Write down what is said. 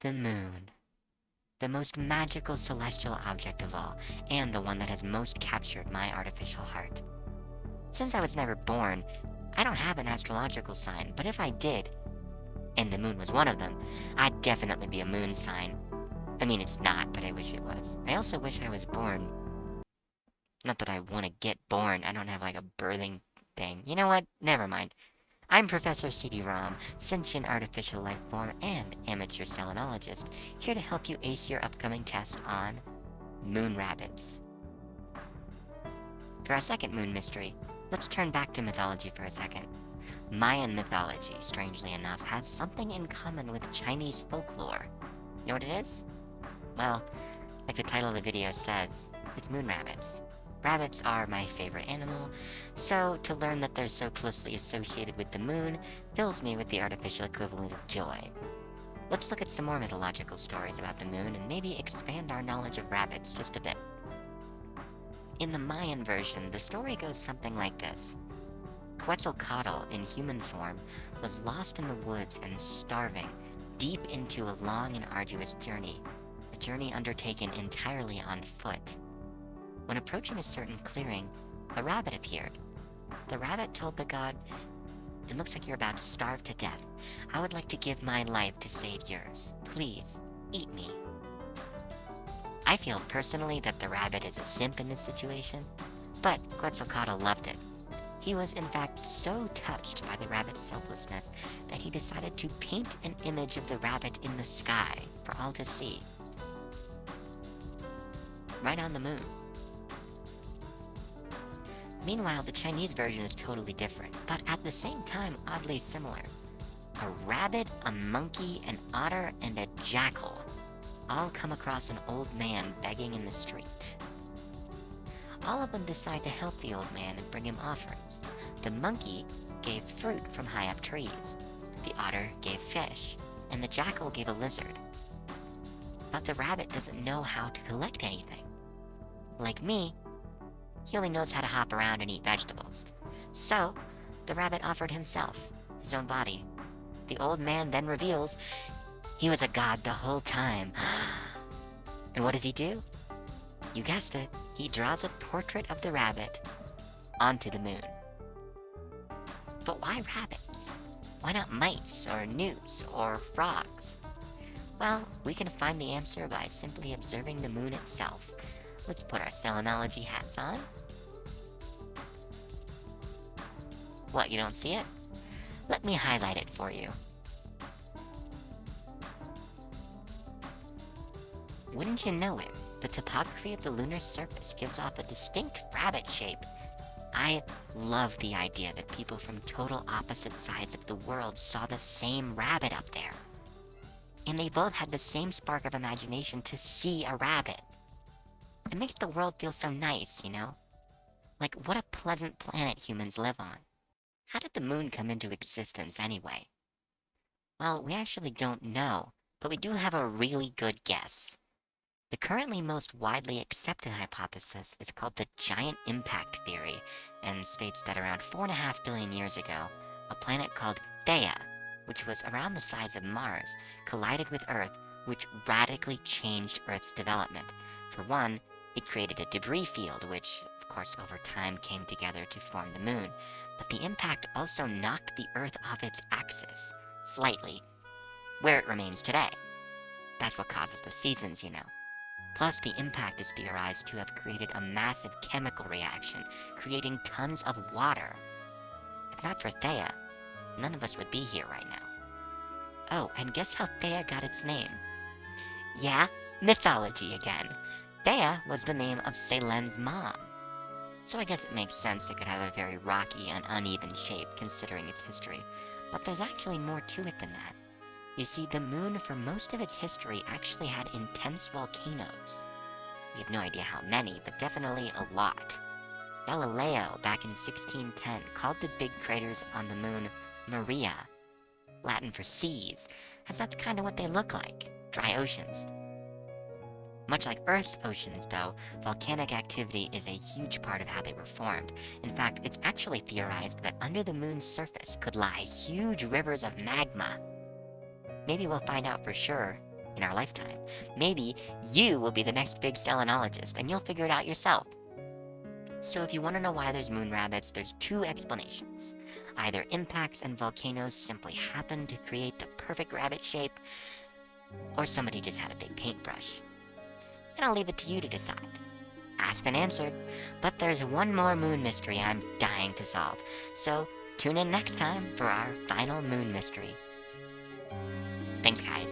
The moon. The most magical celestial object of all, and the one that has most captured my artificial heart. Since I was never born, I don't have an astrological sign, but if I did, and the moon was one of them, I'd definitely be a moon sign. I mean, it's not, but I wish it was. I also wish I was born. Not that I want to get born, I don't have like a birthing thing. You know what? Never mind. I'm Professor CD-ROM, sentient artificial life form and amateur selenologist, here to help you ace your upcoming test on moon rabbits. For our second moon mystery, let's turn back to mythology for a second. Mayan mythology, strangely enough, has something in common with Chinese folklore. You know what it is? Well, like the title of the video says, it's moon rabbits. Rabbits are my favorite animal, so to learn that they're so closely associated with the moon fills me with the artificial equivalent of joy. Let's look at some more mythological stories about the moon and maybe expand our knowledge of rabbits just a bit. In the Mayan version, the story goes something like this. Quetzalcoatl, in human form, was lost in the woods and starving, deep into a long and arduous journey, a journey undertaken entirely on foot. When approaching a certain clearing, a rabbit appeared. The rabbit told the god, "It looks like you're about to starve to death. I would like to give my life to save yours. Please, eat me." I feel personally that the rabbit is a simp in this situation, but Quetzalcoatl loved it. He was in fact so touched by the rabbit's selflessness that he decided to paint an image of the rabbit in the sky for all to see. Right on the moon. Meanwhile, the Chinese version is totally different, but at the same time oddly similar. A rabbit, a monkey, an otter, and a jackal all come across an old man begging in the street. All of them decide to help the old man and bring him offerings. The monkey gave fruit from high up trees, the otter gave fish, and the jackal gave a lizard. But the rabbit doesn't know how to collect anything. Like me, he only knows how to hop around and eat vegetables. So, the rabbit offered himself, his own body. The old man then reveals he was a god the whole time. And what does he do? You guessed it, he draws a portrait of the rabbit onto the moon. But why rabbits? Why not mice, or newts, or frogs? Well, we can find the answer by simply observing the moon itself. Let's put our selenology hats on. What, you don't see it? Let me highlight it for you. Wouldn't you know it, the topography of the lunar surface gives off a distinct rabbit shape. I love the idea that people from total opposite sides of the world saw the same rabbit up there. And they both had the same spark of imagination to see a rabbit. It makes the world feel so nice, you know? Like, what a pleasant planet humans live on. How did the moon come into existence anyway? Well, we actually don't know, but we do have a really good guess. The currently most widely accepted hypothesis is called the giant impact theory, and states that around 4.5 billion years ago, a planet called Theia, which was around the size of Mars, collided with Earth, which radically changed Earth's development. For one, it created a debris field, which, of course, over time came together to form the moon. But the impact also knocked the Earth off its axis, slightly, where it remains today. That's what causes the seasons, you know. Plus, the impact is theorized to have created a massive chemical reaction, creating tons of water. If not for Theia, none of us would be here right now. Oh, and guess how Theia got its name? Yeah, mythology again. Theia was the name of Selen's mom. So I guess it makes sense it could have a very rocky and uneven shape considering its history. But there's actually more to it than that. You see, the moon for most of its history actually had intense volcanoes. We have no idea how many, but definitely a lot. Galileo, back in 1610, called the big craters on the moon Maria, Latin for seas, as that's kind of what they look like, dry oceans. Much like Earth's oceans, though, volcanic activity is a huge part of how they were formed. In fact, it's actually theorized that under the moon's surface could lie huge rivers of magma. Maybe we'll find out for sure in our lifetime. Maybe you will be the next big selenologist, and you'll figure it out yourself. So if you want to know why there's moon rabbits, there's two explanations. Either impacts and volcanoes simply happen to create the perfect rabbit shape, or somebody just had a big paintbrush. And I'll leave it to you to decide. Asked and answered, but there's one more moon mystery I'm dying to solve, so tune in next time for our final moon mystery. Thanks, guys.